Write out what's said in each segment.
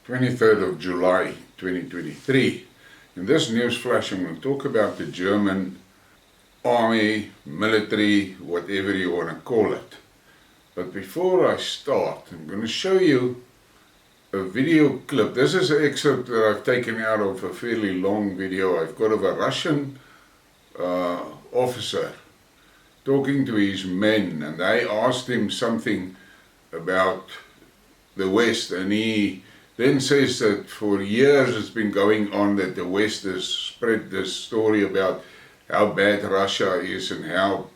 23rd of July 2023. In this news flash, I'm going to talk about the German army, military, whatever you want to call it. But before I start, I'm going to show you a video clip. This is an excerpt that I've taken out of a fairly long video I've got of a Russian officer talking to his men, and they asked him something about the West, and he then says that for years it's been going on that the West has spread this story about how bad Russia is and how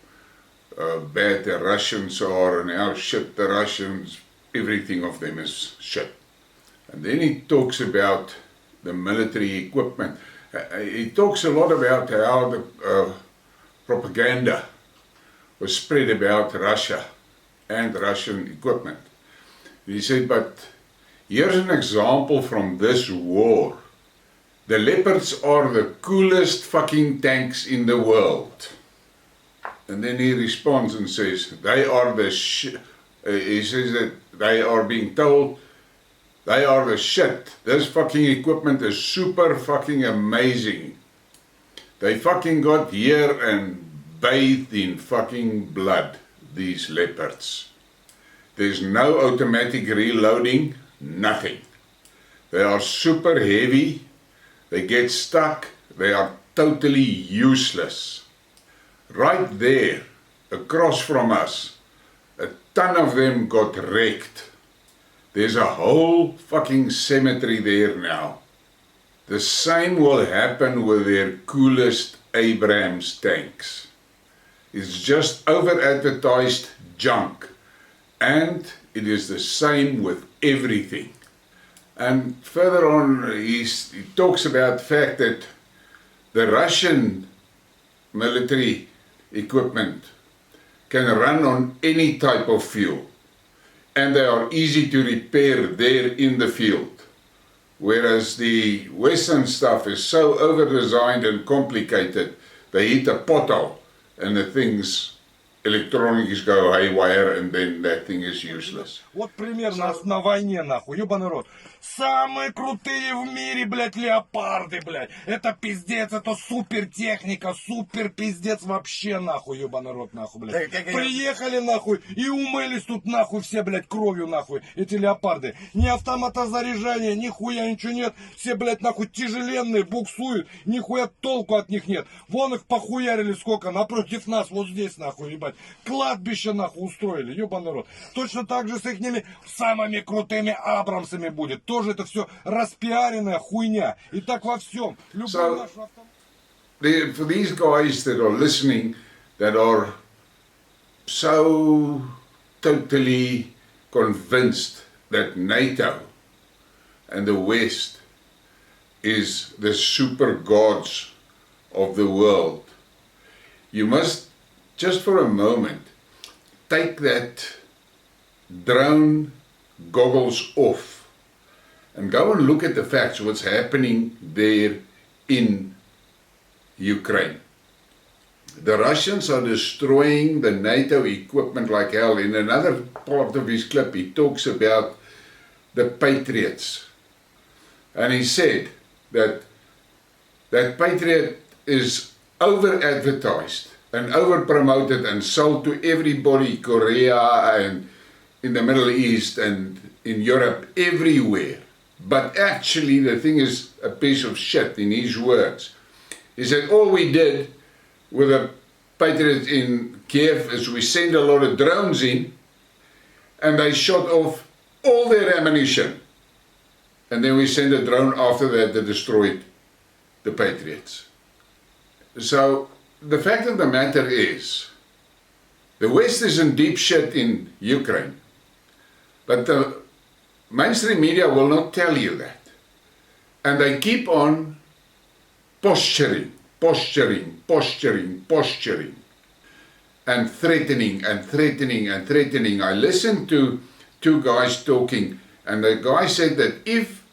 bad the Russians are and how shit the Russians, everything of them is shit. And then he talks about the military equipment. He talks a lot about how the propaganda was spread about Russia and Russian equipment. He said, but here's an example from this war. The Leopards are the coolest fucking tanks in the world. And then he responds and says, they are the he says that they are being told they are the shit. This fucking equipment is super fucking amazing. They fucking got here and bathed in fucking blood, these Leopards. There's no automatic reloading, nothing. They are super heavy, they get stuck, they are totally useless. Right there, across from us, a ton of them got wrecked. There's a whole fucking cemetery there now. The same will happen with their coolest Abrams tanks. It's just over-advertised junk. And it is the same with everything. And further on, he talks about the fact that the Russian military equipment can run on any type of fuel. And they are easy to repair there in the field. Whereas the Western stuff is so over-designed and complicated, they hit a pothole and the things electronics go haywire, and then that thing is useless. Вот примерно на войне, нахуй, ёбаный рот. Самые крутые в мире, блядь, леопарды, блядь. Это пиздец, это супер техника, супер пиздец вообще, нахуй, ёбаный рот, нахуй, блядь. Приехали, нахуй, и умылись тут, нахуй, все, блядь, кровью, нахуй, эти леопарды. Ни автоматозаряжания, ни хуя ничего нет. Все, блядь, нахуй, тяжеленные, буксуют, нихуя толку от них нет. Вон их похуярили сколько, напротив нас, вот здесь, нахуй, ебать. Кладбище, нахуй, устроили, ёбаный рот. Точно так же с ихними самыми крутыми Абрамсами будет. Тоже это все распиаренная хуйня. И так во всем. So, for these guys that are listening, that are so totally convinced that NATO and the West is the super gods of the world, you must, just for a moment, take that drone goggles off and go and look at the facts, what's happening there in Ukraine. The Russians are destroying the NATO equipment like hell. In another part of his clip, he talks about the Patriots. And he said that that Patriot is over-advertised and over-promoted and sold to everybody, Korea and in the Middle East and in Europe, everywhere. But actually the thing is a piece of shit, in his words. He said, all we did with the Patriots in Kiev is we sent a lot of drones in and they shot off all their ammunition. And then we sent a drone after that that destroyed the Patriots. So the fact of the matter is, the West is in deep shit in Ukraine, but the mainstream media will not tell you that. And they keep on posturing, and threatening and threatening and threatening. I listened to two guys talking, and the guy said that if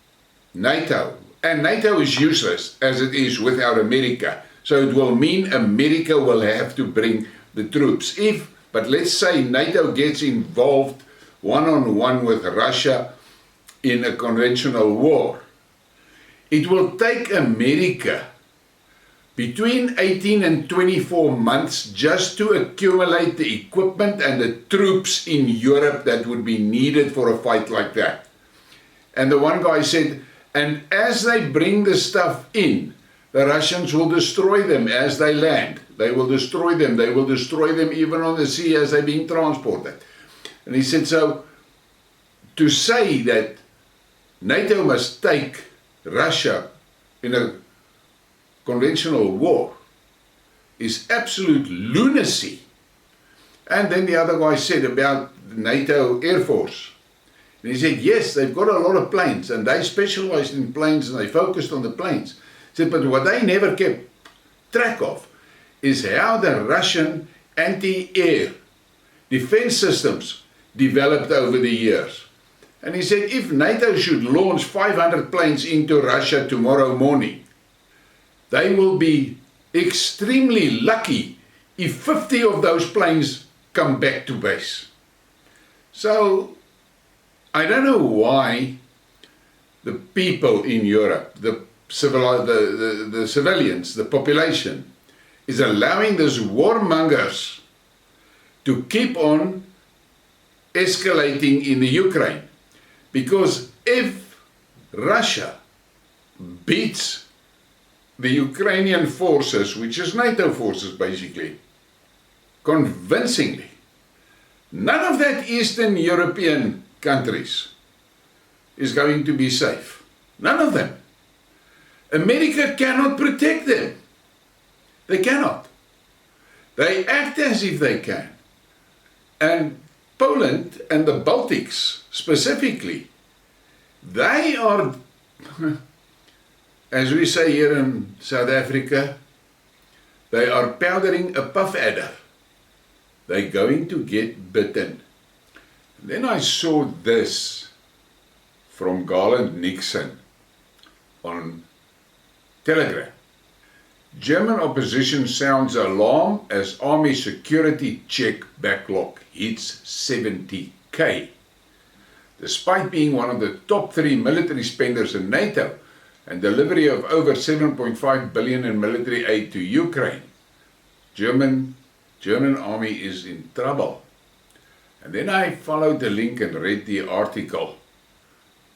NATO, and NATO is useless as it is without America, so it will mean America will have to bring the troops. But let's say NATO gets involved one-on-one with Russia in a conventional war, it will take America between 18 and 24 months just to accumulate the equipment and the troops in Europe that would be needed for a fight like that. And the one guy said, and as they bring the stuff in, the Russians will destroy them as they land. They will destroy them. They will destroy them even on the sea as they're being transported. And he said, so to say that NATO must take Russia in a conventional war is absolute lunacy. And then the other guy said about the NATO Air Force. And he said, yes, they've got a lot of planes and they specialized in planes and they focused on the planes. He said, but what they never kept track of is how the Russian anti-air defense systems developed over the years. And he said, if NATO should launch 500 planes into Russia tomorrow morning, they will be extremely lucky if 50 of those planes come back to base. So, I don't know why the people in Europe, the civilians, the population, is allowing these warmongers to keep on escalating in the Ukraine. Because if Russia beats the Ukrainian forces, which is NATO forces basically, convincingly, none of that Eastern European countries is going to be safe. None of them. America cannot protect them. They cannot. They act as if they can. And Poland and the Baltics specifically, they are, as we say here in South Africa, they are powdering a puff adder. They're going to get bitten. And then I saw this from Garland Nixon on Telegram. German opposition sounds alarm as army security check backlog hits 70k. Despite being one of the top 3 military spenders in NATO and delivery of over 7.5 billion in military aid to Ukraine, German army is in trouble. And then I followed the link and read the article.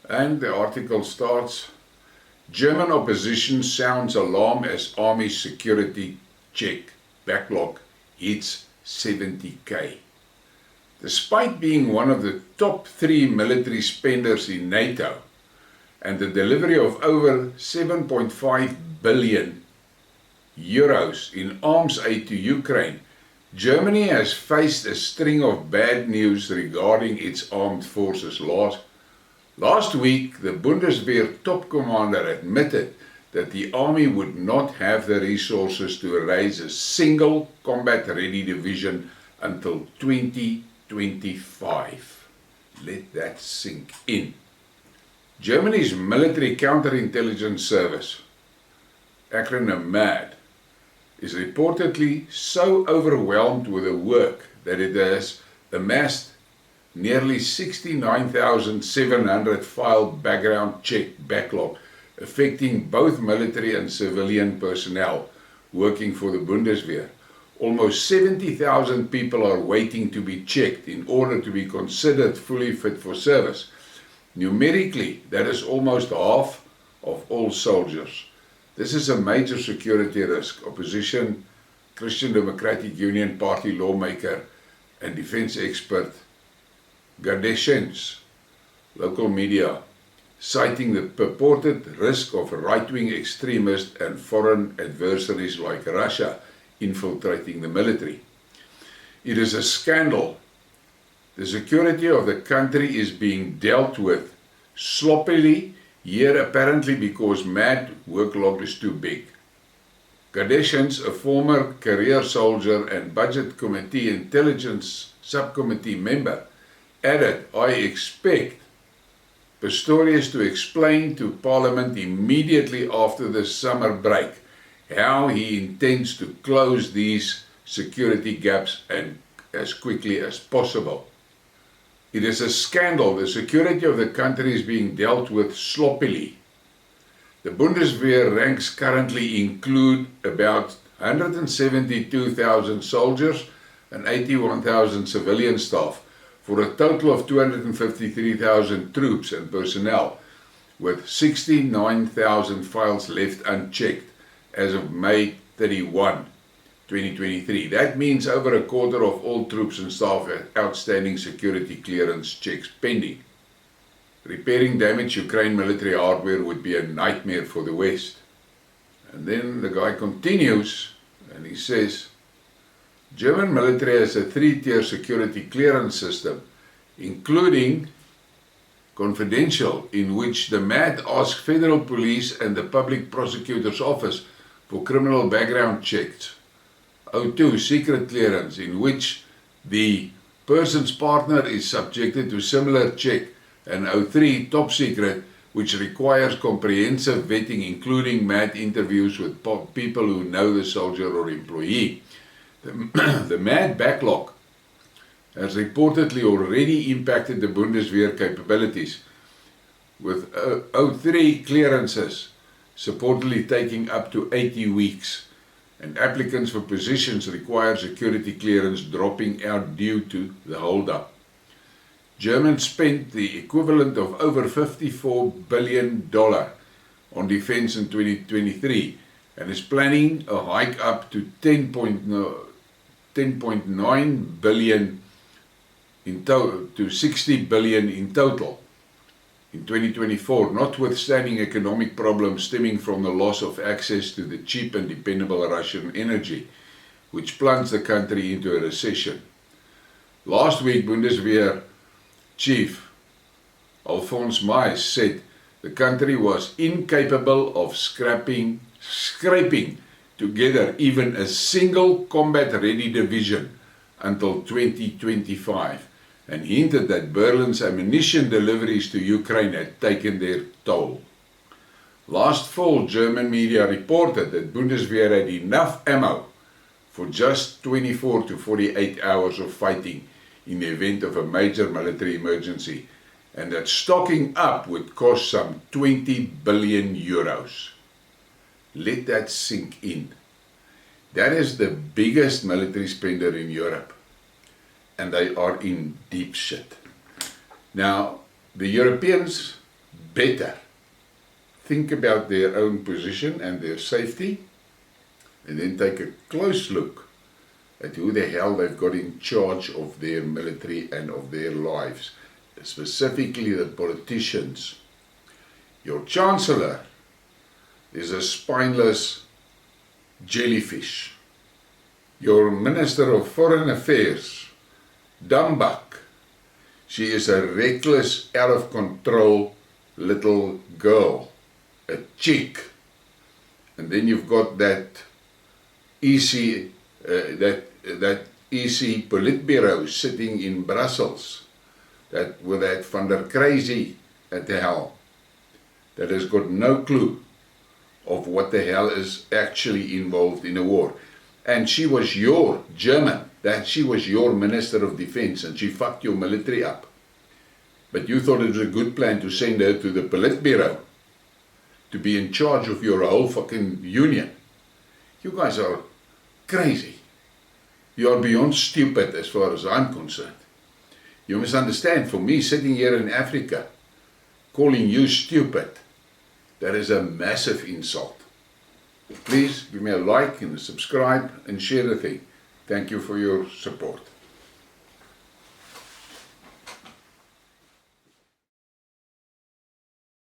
And the article starts, German opposition sounds alarm as army security check backlog hits 70k. Despite being one of the top 3 military spenders in NATO and the delivery of over 7.5 billion euros in arms aid to Ukraine, Germany has faced a string of bad news regarding its armed forces. Last week, the Bundeswehr top commander admitted that the army would not have the resources to raise a single combat-ready division until 2025. Let that sink in. Germany's military counterintelligence service, acronym MAD, is reportedly so overwhelmed with the work that it has amassed nearly 69,700 file background check backlog, affecting both military and civilian personnel working for the Bundeswehr. Almost 70,000 people are waiting to be checked in order to be considered fully fit for service. Numerically, that is almost half of all soldiers. This is a major security risk. Opposition, Christian Democratic Union Party lawmaker and defense expert Gadeshens, local media, citing the purported risk of right-wing extremists and foreign adversaries like Russia infiltrating the military. It is a scandal. The security of the country is being dealt with sloppily here, apparently because MAD workload is too big. Gadeshens, a former career soldier and Budget Committee Intelligence Subcommittee member, added, I expect Pistorius to explain to Parliament immediately after the summer break how he intends to close these security gaps and as quickly as possible. It is a scandal. The security of the country is being dealt with sloppily. The Bundeswehr ranks currently include about 172,000 soldiers and 81,000 civilian staff, for a total of 253,000 troops and personnel, with 69,000 files left unchecked as of May 31, 2023. That means over a quarter of all troops and staff have outstanding security clearance checks pending. Repairing damaged Ukraine military hardware would be a nightmare for the West. And then the guy continues and he says, German military has a 3-tier security clearance system, including confidential, in which the MAD asks federal police and the public prosecutor's office for criminal background checks. O2, secret clearance, in which the person's partner is subjected to similar check, and O3, top secret, which requires comprehensive vetting, including MAD interviews with people who know the soldier or employee. The MAD backlog has reportedly already impacted the Bundeswehr capabilities, with O3 clearances supposedly taking up to 80 weeks, and applicants for positions require security clearance dropping out due to the hold-up. Germans spent the equivalent of over $54 billion on defense in 2023 and is planning a hike up to 10.9 billion in total, to 60 billion in total in 2024, notwithstanding economic problems stemming from the loss of access to the cheap and dependable Russian energy, which plunged the country into a recession. Last week, Bundeswehr Chief Alfons Mais said the country was incapable of scraping together even a single combat-ready division until 2025, and hinted that Berlin's ammunition deliveries to Ukraine had taken their toll. Last fall, German media reported that Bundeswehr had enough ammo for just 24 to 48 hours of fighting in the event of a major military emergency, and that stocking up would cost some 20 billion euros. Let that sink in. That is the biggest military spender in Europe, and they are in deep shit. Now, the Europeans better think about their own position and their safety, and then take a close look at who the hell they've got in charge of their military and of their lives, specifically the politicians. Your Chancellor is a spineless jellyfish. Your Minister of Foreign Affairs, Dumbuck, she is a reckless, out of control little girl, a chick. And then you've got that EC EC Politburo sitting in Brussels, that with that Van der Crazy at the helm, that has got no clue of what the hell is actually involved in a war. And she was your German, that she was your Minister of Defense, and she fucked your military up. But you thought it was a good plan to send her to the Politburo to be in charge of your whole fucking union. You guys are crazy. You are beyond stupid as far as I'm concerned. You must understand, for me sitting here in Africa, calling you stupid, that is a massive insult. Please give me a like and a subscribe and share the thing. Thank you for your support.